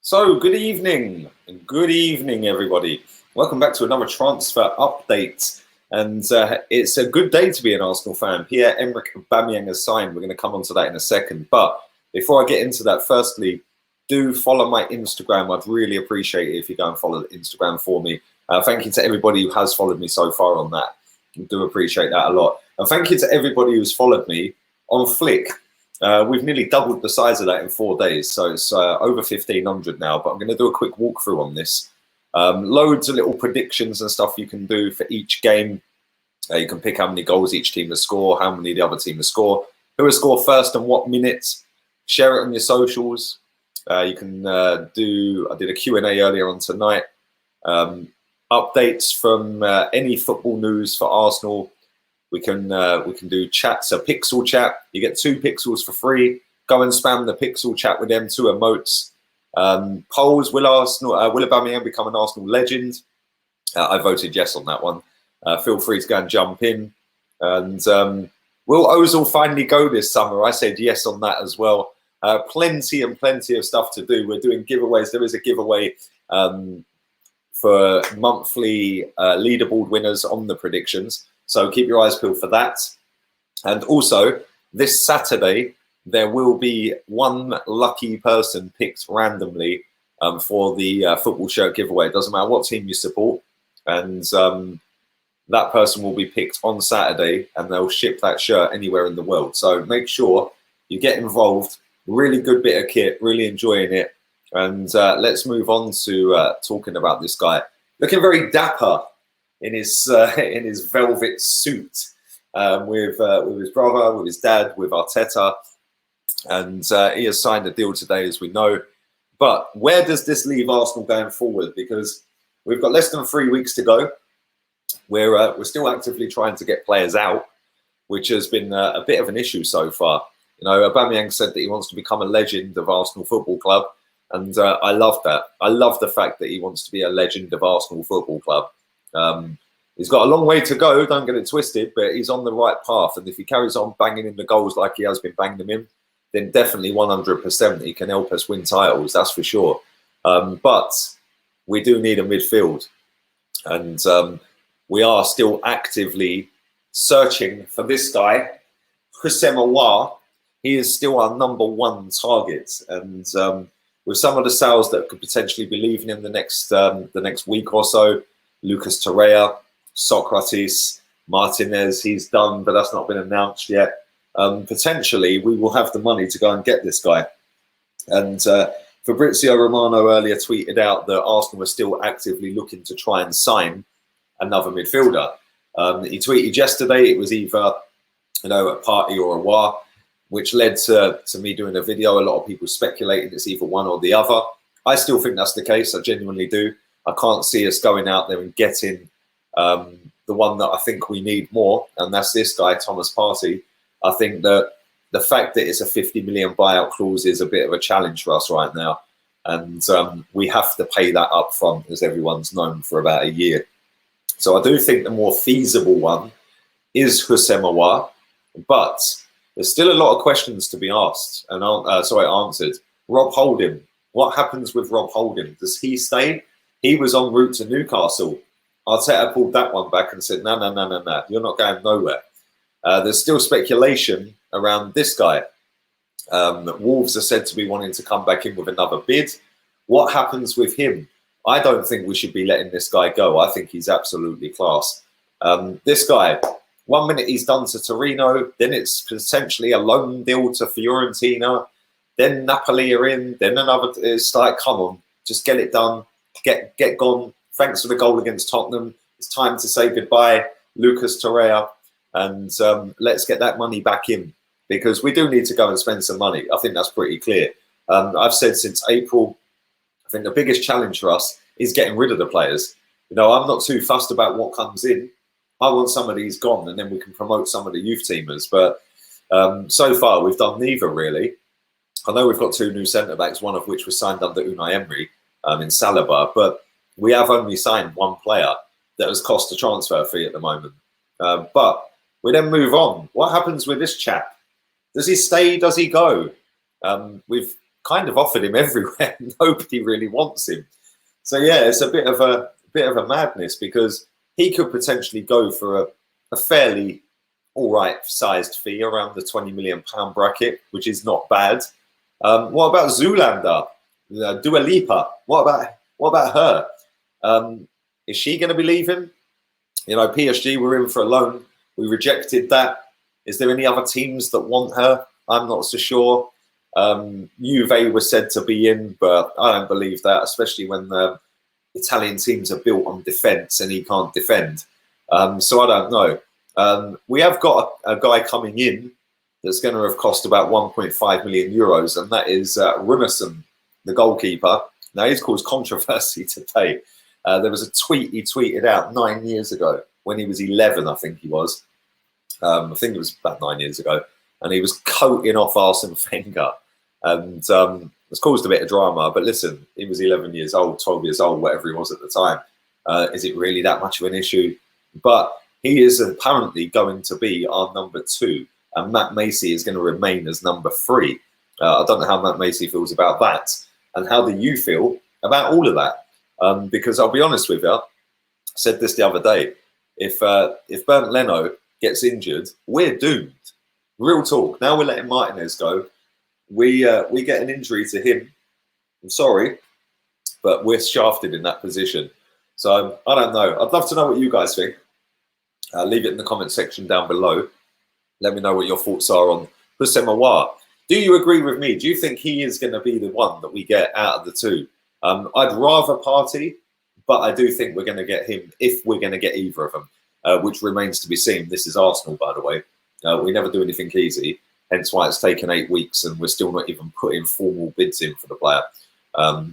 So, good evening, everybody. Welcome back to another transfer update. And it's a good day to be an Arsenal fan. Pierre-Emerick Aubameyang has signed. We're going to come on to that in a second. But before I get into that, firstly, do follow my Instagram. I'd really appreciate it if you go and follow the Instagram for me. Thank you to everybody who has followed me so far on that. I do appreciate that a lot. And thank you to everybody who's followed me on Flick. We've nearly doubled the size of that in 4 days, so it's over 1,500 now. But I'm going to do a quick walkthrough on this. Loads of little predictions and stuff you can do for each game. You can pick how many goals each team will score, how many the other team will score, who will score first and what minutes. Share it on your socials. You can do. I did a Q&A earlier on tonight. Updates from any football news for Arsenal. We can do chats, a pixel chat. You get 2 pixels for free. Go and spam the pixel chat with them, 2 emotes. Polls, will Aubameyang become an Arsenal legend? I voted yes on that one. Feel free to go and jump in. And will Ozil finally go this summer? I said yes on that as well. Plenty of stuff to do. We're doing giveaways. There is a giveaway for monthly leaderboard winners on the predictions. So keep your eyes peeled for that. And also, this Saturday, there will be 1 lucky person picked randomly for the football shirt giveaway. It doesn't matter what team you support. And that person will be picked on Saturday, and they'll ship that shirt anywhere in the world. So make sure you get involved. Really good bit of kit, really enjoying it. And let's move on to talking about this guy. Looking very dapper in his velvet suit with his brother, with his dad, with Arteta, and he has signed a deal today, as we know. But where does this leave Arsenal going forward? Because we've got less than 3 weeks to go. We're still actively trying to get players out, which has been a bit of an issue so far. You know, Aubameyang said that he wants to become a legend of Arsenal Football Club, and I love that. I love the fact that he wants to be a legend of Arsenal Football Club. He's got a long way to go, don't get it twisted, but he's on the right path. And if he carries on banging in the goals like he has been banging them in, then definitely 100% he can help us win titles, that's for sure. But we do need a midfield. And we are still actively searching for this guy, Auoar. He is still our #1 target. And with some of the sales that could potentially be leaving him the next week or so, Lucas Torreira, Socrates, Martinez, he's done, but that's not been announced yet. Potentially, we will have the money to go and get this guy. And Fabrizio Romano earlier tweeted out that Arsenal are still actively looking to try and sign another midfielder. He tweeted yesterday it was either, a Partey or Auoar, which led to me doing a video. A lot of people speculating it's either one or the other. I still think that's the case. I genuinely do. I can't see us going out there and getting the one that I think we need more, and that's this guy, Auoar Partey. I think that the fact that it's a 50 million buyout clause is a bit of a challenge for us right now, and we have to pay that up front, as everyone's known, for about a year. So I do think the more feasible one is Auoar, but there's still a lot of questions to be asked and answered. Rob Holding, what happens with Rob Holding? Does he stay? He was en route to Newcastle. Arteta pulled that one back and said, no, you're not going nowhere. There's still speculation around this guy. Wolves are said to be wanting to come back in with another bid. What happens with him? I don't think we should be letting this guy go. I think he's absolutely class. This guy, 1 minute he's done to Torino, then it's potentially a loan deal to Fiorentina, then Napoli are in, then another. It's like, come on, just get it done. Get gone. Thanks for the goal against Tottenham. It's time to say goodbye, Lucas Torreira, and let's get that money back in, because we do need to go and spend some money. I think that's pretty clear. I've said since April, I think the biggest challenge for us is getting rid of the players. I'm not too fussed about what comes in. I want some of these gone, and then we can promote some of the youth teamers. But so far, we've done neither, really. I know we've got 2 new centre-backs, one of which was signed under Unai Emery, in Saliba, but we have only signed 1 player that has cost a transfer fee at the moment. But we then move on. What happens with this chap? Does he stay? Does he go? We've kind of offered him everywhere. Nobody really wants him. So yeah, it's a bit of a madness, because he could potentially go for a fairly all right sized fee around the £20 million bracket, which is not bad. What about Zoolander? Dua Lipa? What about her? Is she going to be leaving? You know, PSG were in for a loan. We rejected that. Is there any other teams that want her? I'm not so sure. Juve was said to be in, but I don't believe that, especially when the Italian teams are built on defence and he can't defend. So I don't know. We have got a guy coming in that's going to have cost about 1.5 million euros, and that is Rumerson, the goalkeeper. Now, he's caused controversy today. There was a tweet he tweeted out 9 years ago when he was 11, I think he was. I think it was about 9 years ago. And he was coating off Arsene Wenger. And it's caused a bit of drama. But listen, he was 11 years old, 12 years old, whatever he was at the time. Is it really that much of an issue? But he is apparently going to be our number 2. And Matt Macy is going to remain as number 3. I don't know how Matt Macy feels about that. And how do you feel about all of that? Because I'll be honest with you, I said this the other day. If Bernd Leno gets injured, we're doomed. Real talk. Now we're letting Martinez go. We get an injury to him. I'm sorry, but we're shafted in that position. So I don't know. I'd love to know what you guys think. Leave it in the comment section down below. Let me know what your thoughts are on Houssem Aouar. Do you agree with me? Do you think he is going to be the one that we get out of the two? I'd rather Partey, but I do think we're going to get him if we're going to get either of them, which remains to be seen. This is Arsenal, by the way. We never do anything easy, hence why it's taken 8 weeks and we're still not even putting formal bids in for the player.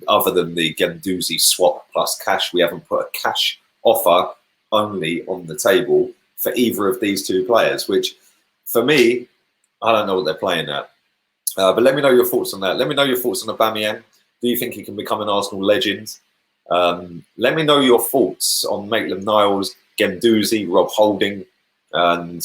Other than the Guendouzi swap plus cash, we haven't put a cash offer only on the table for either of these two players, which for me, I don't know what they're playing at. But let me know your thoughts on that. Let me know your thoughts on Aubameyang. Do you think he can become an Arsenal legend? Let me know your thoughts on Maitland-Niles, Guendouzi, Rob Holding, and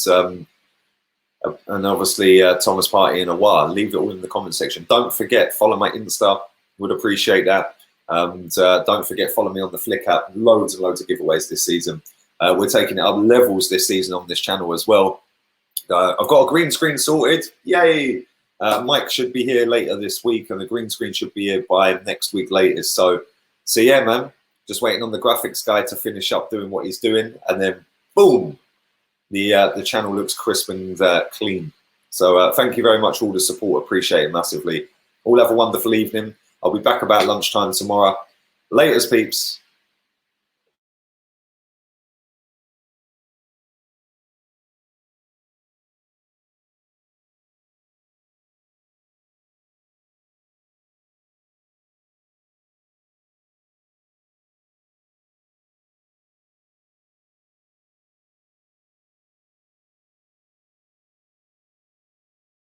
obviously Thomas Partey and Aouar. Leave it all in the comment section. Don't forget, follow my Insta. Would appreciate that. And don't forget, follow me on the Flick app. Loads and loads of giveaways this season. We're taking it up levels this season on this channel as well. I've got a green screen sorted. Yay! Mike should be here later this week, and the green screen should be here by next week latest. So yeah, man, just waiting on the graphics guy to finish up doing what he's doing, and then boom, the channel looks crisp and clean. So thank you very much for all the support. Appreciate it massively. All have a wonderful evening. I'll be back about lunchtime tomorrow. Laters, peeps.